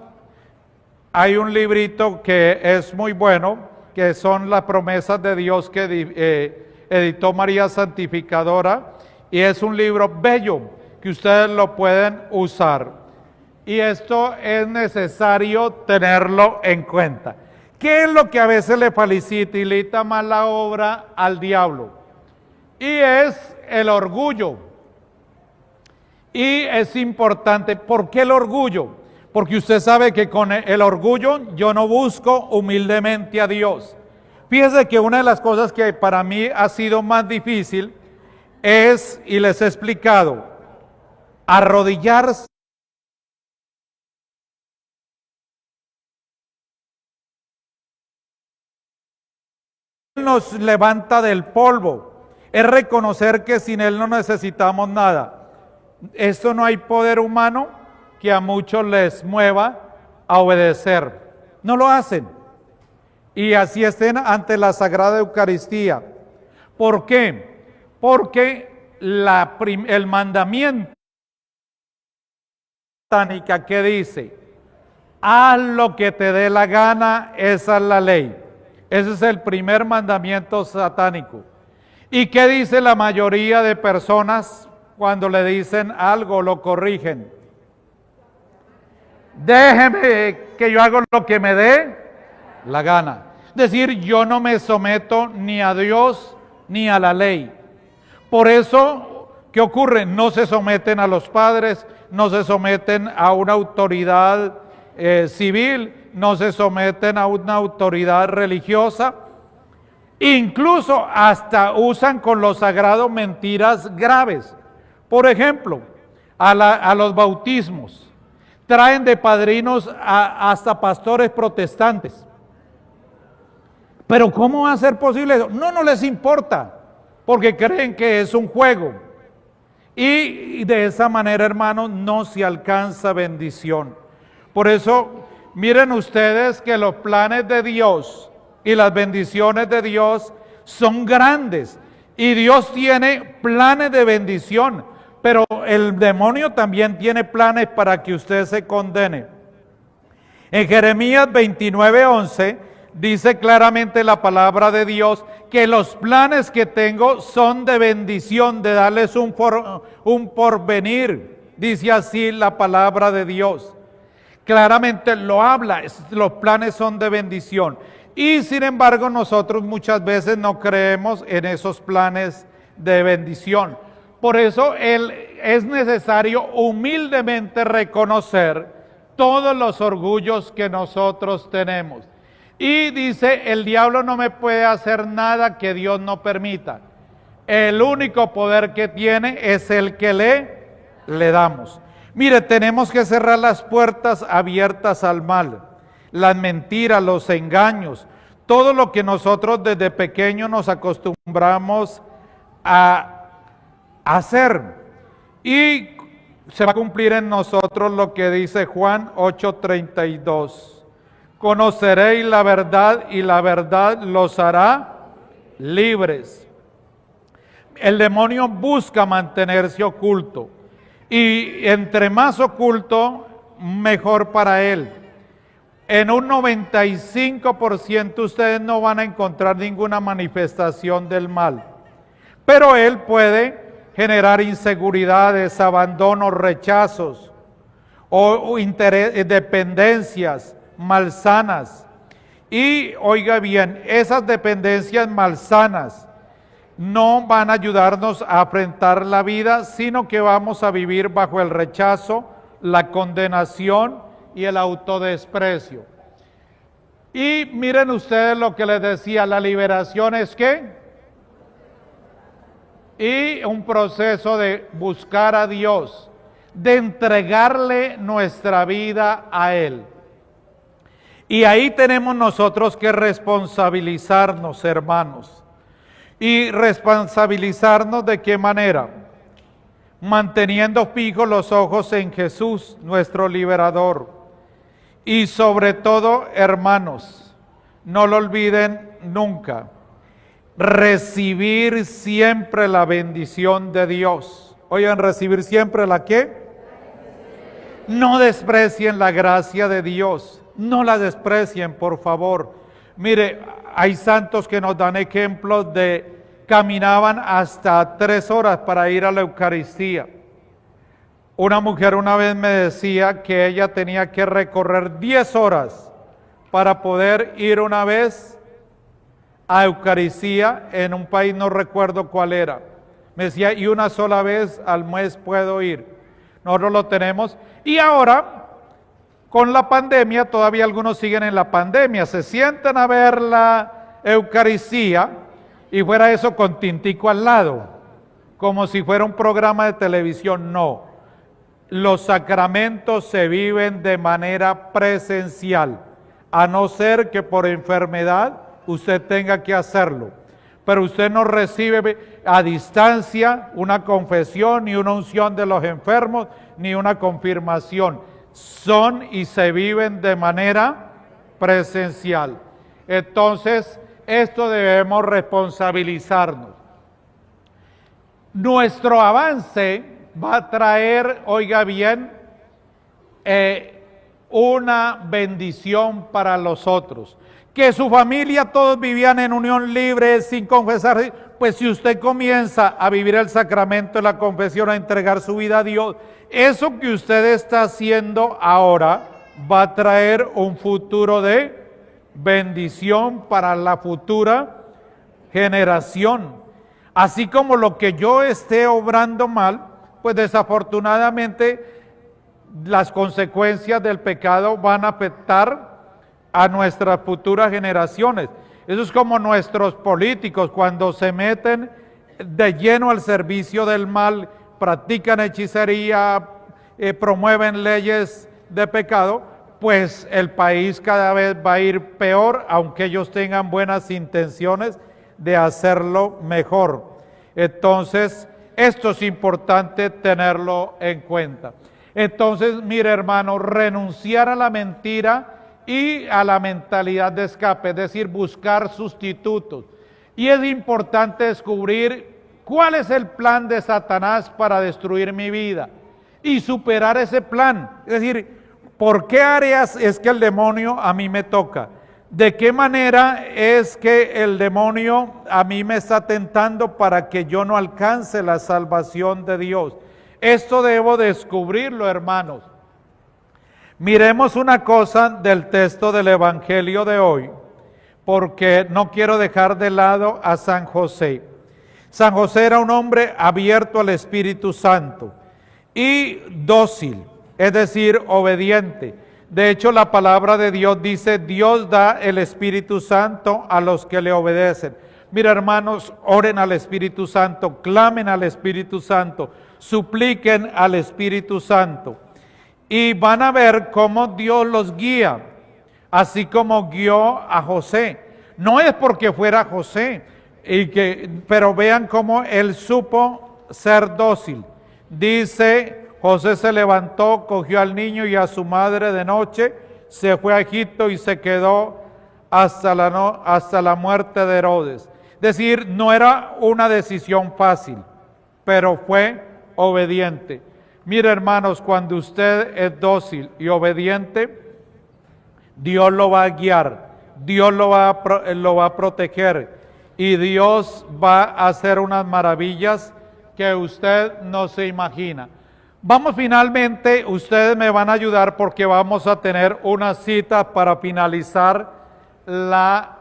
hay un librito que es muy bueno, que son las promesas de Dios que editó María Santificadora, y es un libro bello que ustedes lo pueden usar. Y esto es necesario tenerlo en cuenta. ¿Qué es lo que a veces le facilita más la obra al diablo? Y es el orgullo. Y es importante, ¿por qué el orgullo? Porque usted sabe que con el orgullo yo no busco humildemente a Dios. Fíjese que una de las cosas que para mí ha sido más difícil es, y les he explicado, arrodillarse. Nos levanta del polvo, es reconocer que sin Él no necesitamos nada. Esto no hay poder humano que a muchos les mueva a obedecer. No lo hacen. Y así estén ante la Sagrada Eucaristía. ¿Por qué? Porque el mandamiento satánica que dice, haz lo que te dé la gana, esa es la ley. Ese es el primer mandamiento satánico. ¿Y qué dice la mayoría de personas cuando le dicen algo, lo corrigen? Déjeme que yo haga lo que me dé la gana. Es decir, yo no me someto ni a Dios ni a la ley. Por eso, ¿qué ocurre? No se someten a los padres, no se someten a una autoridad civil, no se someten a una autoridad religiosa, incluso hasta usan con lo sagrado mentiras graves. Por ejemplo, a los bautismos, traen de padrinos hasta pastores protestantes. Pero ¿cómo va a ser posible eso? No les importa, porque creen que es un juego. Y de esa manera, hermanos, no se alcanza bendición. Por eso, miren ustedes que los planes de Dios y las bendiciones de Dios son grandes. Y Dios tiene planes de bendición, pero el demonio también tiene planes para que usted se condene. En Jeremías 29:11, dice claramente la palabra de Dios que los planes que tengo son de bendición, de darles un porvenir. Dice así la palabra de Dios. Claramente lo habla, los planes son de bendición. Y sin embargo nosotros muchas veces no creemos en esos planes de bendición. Por eso es necesario humildemente reconocer todos los orgullos que nosotros tenemos. Y dice, el diablo no me puede hacer nada que Dios no permita. El único poder que tiene es el que le damos. Mire, tenemos que cerrar las puertas abiertas al mal, las mentiras, los engaños, todo lo que nosotros desde pequeños nos acostumbramos a hacer. Y se va a cumplir en nosotros lo que dice Juan 8:32. Conoceréis la verdad y la verdad los hará libres. El demonio busca mantenerse oculto. Y entre más oculto, mejor para él. En un 95% ustedes no van a encontrar ninguna manifestación del mal. Pero él puede generar inseguridades, abandonos, rechazos o dependencias malsanas. Y oiga bien, esas dependencias malsanas no van a ayudarnos a enfrentar la vida, sino que vamos a vivir bajo el rechazo, la condenación y el autodesprecio. Y miren ustedes lo que les decía, la liberación es ¿qué? Y un proceso de buscar a Dios, de entregarle nuestra vida a Él. Y ahí tenemos nosotros que responsabilizarnos, hermanos. ¿Y responsabilizarnos de qué manera? Manteniendo fijos los ojos en Jesús, nuestro liberador. Y sobre todo, hermanos, no lo olviden nunca, recibir siempre la bendición de Dios. Oigan, recibir siempre ¿la qué? No desprecien la gracia de Dios, no la desprecien, por favor. Mire, hay santos que nos dan ejemplos de caminaban hasta 3 horas para ir a la Eucaristía. Una mujer una vez me decía que ella tenía que recorrer 10 horas para poder ir una vez a Eucaristía en un país, no recuerdo cuál era. Me decía, y una sola vez al mes puedo ir. Nosotros lo tenemos. Y ahora, con la pandemia, todavía algunos siguen en la pandemia, se sientan a ver la Eucaristía y fuera eso con tintico al lado, como si fuera un programa de televisión. No, los sacramentos se viven de manera presencial, a no ser que por enfermedad usted tenga que hacerlo. Pero usted no recibe a distancia una confesión, ni una unción de los enfermos, ni una confirmación. Son y se viven de manera presencial. Entonces, esto debemos responsabilizarnos. Nuestro avance va a traer, oiga bien, una bendición para los otros. Que su familia todos vivían en unión libre, sin confesar. Pues si usted comienza a vivir el sacramento de la confesión, a entregar su vida a Dios, eso que usted está haciendo ahora va a traer un futuro de bendición para la futura generación. Así como lo que yo esté obrando mal, pues desafortunadamente las consecuencias del pecado van a afectar a nuestras futuras generaciones. Eso es como nuestros políticos cuando se meten de lleno al servicio del mal, practican hechicería, promueven leyes de pecado, pues el país cada vez va a ir peor, aunque ellos tengan buenas intenciones de hacerlo mejor. Entonces, esto es importante tenerlo en cuenta. Entonces, mire hermano, renunciar a la mentira y a la mentalidad de escape, es decir, buscar sustitutos. Y es importante descubrir cuál es el plan de Satanás para destruir mi vida y superar ese plan. Es decir, ¿por qué áreas es que el demonio a mí me toca? ¿De qué manera es que el demonio a mí me está tentando para que yo no alcance la salvación de Dios? Esto debo descubrirlo, hermanos. Miremos una cosa del texto del Evangelio de hoy, porque no quiero dejar de lado a San José. San José era un hombre abierto al Espíritu Santo y dócil, es decir, obediente. De hecho, la palabra de Dios dice, Dios da el Espíritu Santo a los que le obedecen. Mira, hermanos, oren al Espíritu Santo, clamen al Espíritu Santo, supliquen al Espíritu Santo. Y van a ver cómo Dios los guía, así como guió a José. No es porque fuera José, pero vean cómo él supo ser dócil. Dice, José se levantó, cogió al niño y a su madre de noche, se fue a Egipto y se quedó hasta la muerte de Herodes. Es decir, no era una decisión fácil, pero fue obediente. Mire, hermanos, cuando usted es dócil y obediente, Dios lo va a guiar, Dios lo va a proteger y Dios va a hacer unas maravillas que usted no se imagina. Vamos finalmente, ustedes me van a ayudar porque vamos a tener una cita para finalizar la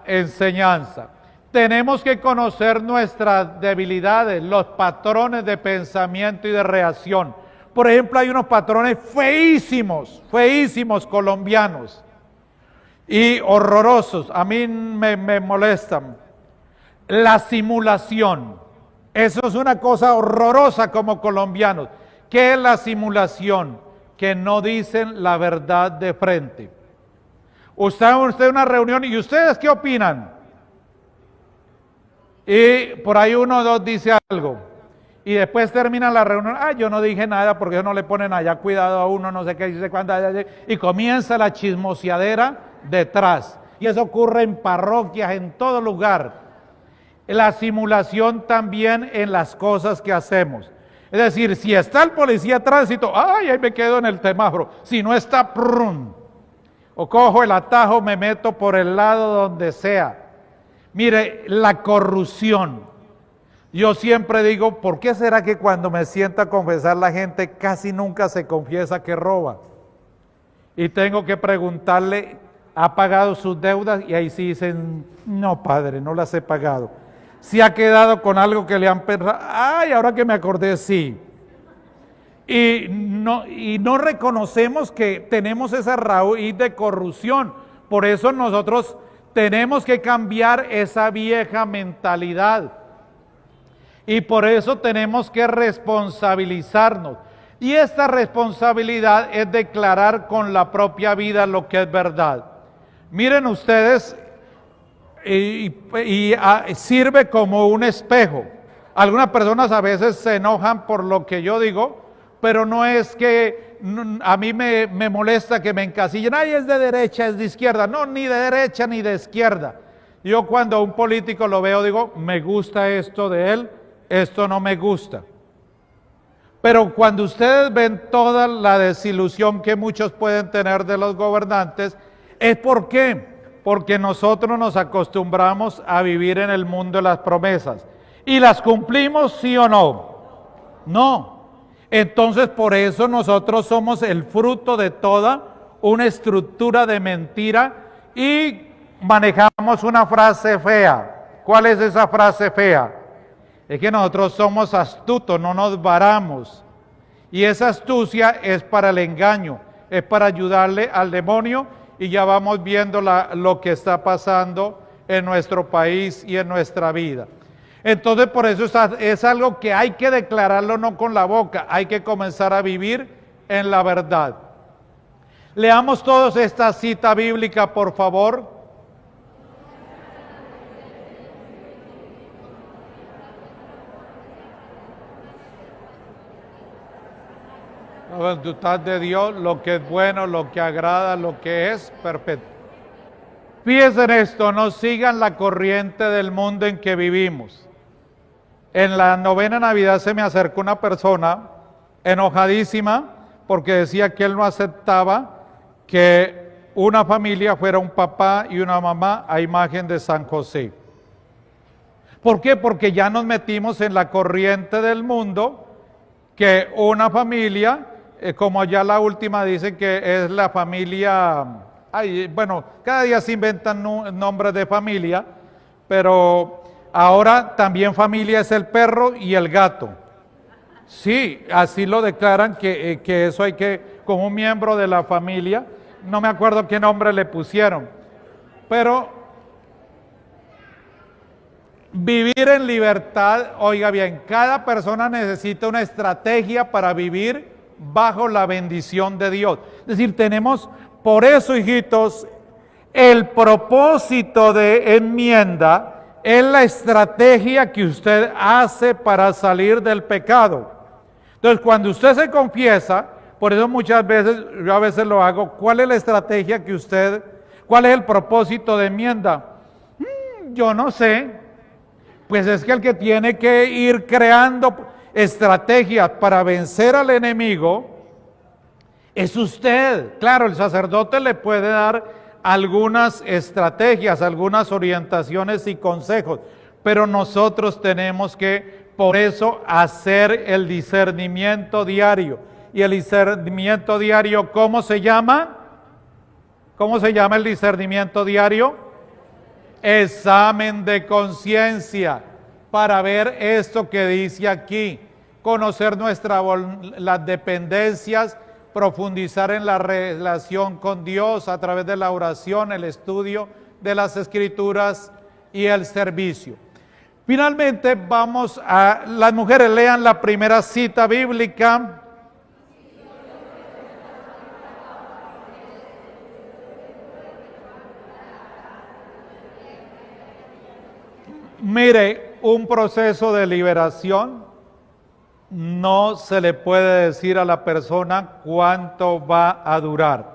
enseñanza. Tenemos que conocer nuestras debilidades, los patrones de pensamiento y de reacción. Por ejemplo, hay unos patrones feísimos colombianos y horrorosos. A mí me molestan. La simulación. Eso es una cosa horrorosa como colombianos. ¿Qué es la simulación? Que no dicen la verdad de frente. Usted en una reunión y ¿ustedes qué opinan? Y por ahí uno o dos dice algo. Y después termina la reunión. Yo no dije nada porque ellos no le ponen allá cuidado a uno, no sé qué, dice cuándo. Y comienza la chismoseadera detrás. Y eso ocurre en parroquias, en todo lugar. La simulación también en las cosas que hacemos. Es decir, si está el policía de tránsito, ahí me quedo en el semáforo. Si no está, ¡prum! O cojo el atajo, me meto por el lado donde sea. Mire, la corrupción. Yo siempre digo, ¿por qué será que cuando me siento a confesar la gente casi nunca se confiesa que roba? Y tengo que preguntarle, ¿ha pagado sus deudas? Y ahí sí dicen, no padre, no las he pagado. Si ha quedado con algo que le han perrado, ahora que me acordé, sí. Y no reconocemos que tenemos esa raíz de corrupción. Por eso nosotros tenemos que cambiar esa vieja mentalidad. Y por eso tenemos que responsabilizarnos. Y esta responsabilidad es declarar con la propia vida lo que es verdad. Miren ustedes, sirve como un espejo. Algunas personas a veces se enojan por lo que yo digo, pero no es que a mí me molesta que me encasillen, es de derecha, es de izquierda. No, ni de derecha ni de izquierda. Yo cuando a un político lo veo digo, me gusta esto de él, esto no me gusta. Pero cuando ustedes ven toda la desilusión que muchos pueden tener de los gobernantes, ¿es por qué? Porque nosotros nos acostumbramos a vivir en el mundo de las promesas. ¿Y las cumplimos, sí o no? No. Entonces, por eso nosotros somos el fruto de toda una estructura de mentira y manejamos una frase fea. ¿Cuál es esa frase fea? Es que nosotros somos astutos, no nos varamos. Y esa astucia es para el engaño, es para ayudarle al demonio, y ya vamos viendo lo que está pasando en nuestro país y en nuestra vida. Entonces, por eso es algo que hay que declararlo no con la boca, hay que comenzar a vivir en la verdad. Leamos todos esta cita bíblica, por favor. La voluntad de Dios, lo que es bueno, lo que agrada, lo que es perfecto. Fíjense en esto, no sigan la corriente del mundo en que vivimos. En la novena Navidad se me acercó una persona enojadísima porque decía que él no aceptaba que una familia fuera un papá y una mamá a imagen de San José. ¿Por qué? Porque ya nos metimos en la corriente del mundo, que una familia, como ya la última dice que es la familia, bueno, cada día se inventan nombres de familia, pero ahora también familia es el perro y el gato. Sí, así lo declaran que eso hay que, como un miembro de la familia, no me acuerdo qué nombre le pusieron, pero vivir en libertad, oiga bien, cada persona necesita una estrategia para vivir bajo la bendición de Dios. Es decir, tenemos, por eso, hijitos, el propósito de enmienda es la estrategia que usted hace para salir del pecado. Entonces, cuando usted se confiesa, por eso muchas veces, yo a veces lo hago, ¿cuál es la estrategia que usted, cuál es el propósito de enmienda? Yo no sé. Pues es que el que tiene que ir creando estrategias para vencer al enemigo es usted. Claro, el sacerdote le puede dar algunas estrategias, algunas orientaciones y consejos, pero nosotros tenemos que, por eso, hacer el discernimiento diario. ¿Y el discernimiento diario cómo se llama? ¿Cómo se llama el discernimiento diario? Examen de conciencia, para ver esto que dice aquí, conocer las dependencias, profundizar en la relación con Dios a través de la oración, el estudio de las Escrituras y el servicio. Finalmente vamos a, las mujeres lean la primera cita bíblica. Mire, un proceso de liberación no se le puede decir a la persona cuánto va a durar,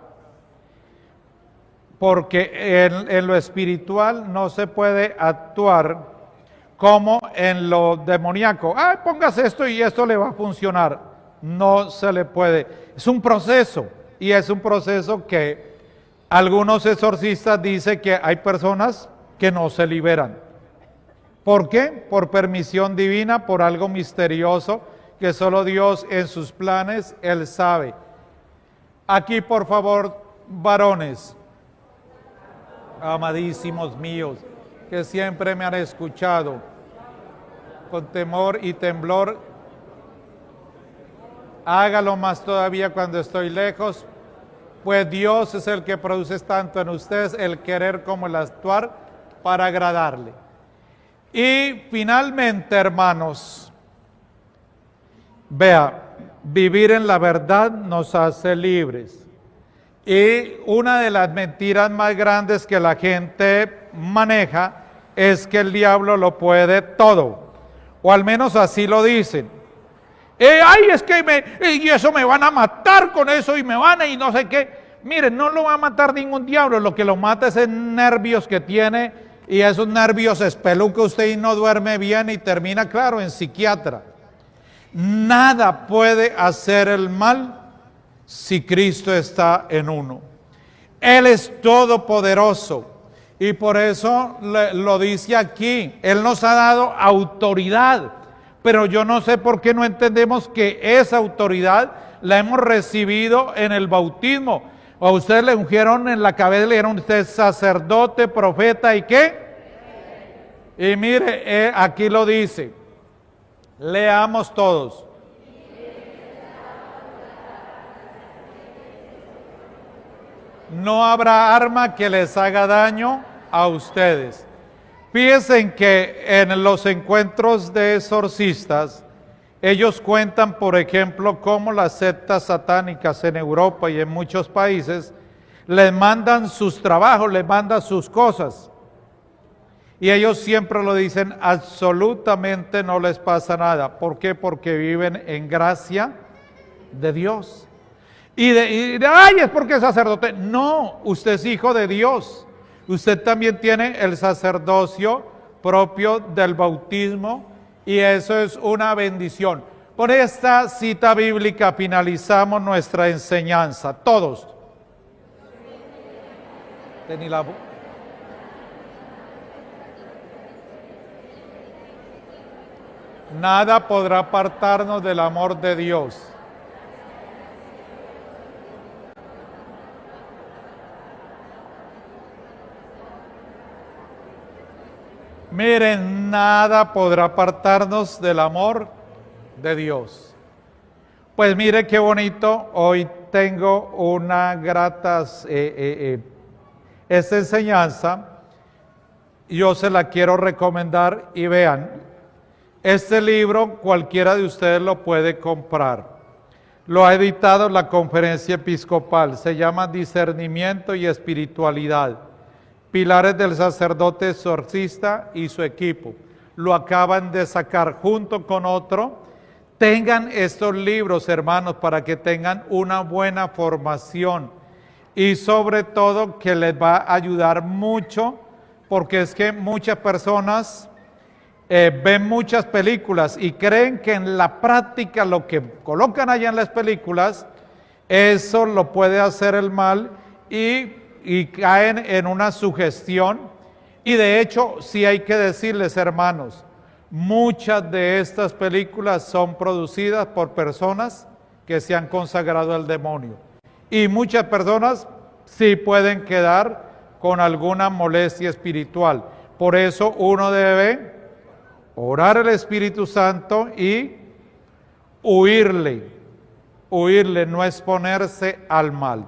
porque en lo espiritual no se puede actuar como en lo demoníaco. Póngase esto y esto le va a funcionar. No se le puede. Es un proceso, y es un proceso que algunos exorcistas dicen que hay personas que no se liberan. ¿Por qué? Por permisión divina, por algo misterioso que solo Dios en sus planes, Él sabe. Aquí, por favor, varones, amadísimos míos, que siempre me han escuchado con temor y temblor, hágalo más todavía cuando estoy lejos, pues Dios es el que produce tanto en ustedes el querer como el actuar para agradarle. Y finalmente, hermanos, vea, vivir en la verdad nos hace libres. Y una de las mentiras más grandes que la gente maneja es que el diablo lo puede todo, o al menos así lo dicen. Es que y eso me van a matar con eso y me van a y no sé qué. Miren, no lo va a matar ningún diablo, lo que lo mata es en nervios que tiene. Y esos nervios espeluca usted y no duerme bien y termina, claro, en psiquiatra. Nada puede hacer el mal si Cristo está en uno. Él es todopoderoso y por eso lo dice aquí. Él nos ha dado autoridad, pero yo no sé por qué no entendemos que esa autoridad la hemos recibido en el bautismo. O a ustedes le ungieron en la cabeza, le dieron usted sacerdote, profeta y ¿qué? Y mire, aquí lo dice. Leamos todos. No habrá arma que les haga daño a ustedes. Fíjense que en los encuentros de exorcistas, ellos cuentan, por ejemplo, cómo las sectas satánicas en Europa y en muchos países les mandan sus trabajos, les mandan sus cosas. Y ellos siempre lo dicen, absolutamente no les pasa nada. ¿Por qué? Porque viven en gracia de Dios. Es porque es sacerdote. No, usted es hijo de Dios. Usted también tiene el sacerdocio propio del bautismo y eso es una bendición. Por esta cita bíblica finalizamos nuestra enseñanza. Todos. Tení la... Nada podrá apartarnos del amor de Dios. Miren, nada podrá apartarnos del amor de Dios. Pues mire qué bonito, hoy tengo una grata esta enseñanza, yo se la quiero recomendar y vean, este libro cualquiera de ustedes lo puede comprar. Lo ha editado la Conferencia Episcopal, se llama Discernimiento y Espiritualidad, Pilares del Sacerdote Exorcista y su equipo. Lo acaban de sacar junto con otro. Tengan estos libros, hermanos, para que tengan una buena formación y sobre todo que les va a ayudar mucho, porque es que muchas personas ven muchas películas y creen que en la práctica lo que colocan allá en las películas, eso lo puede hacer el mal y caen en una sugestión. Y de hecho, sí hay que decirles, hermanos, muchas de estas películas son producidas por personas que se han consagrado al demonio. Y muchas personas sí pueden quedar con alguna molestia espiritual. Por eso uno debe orar al Espíritu Santo y huirle, no exponerse al mal.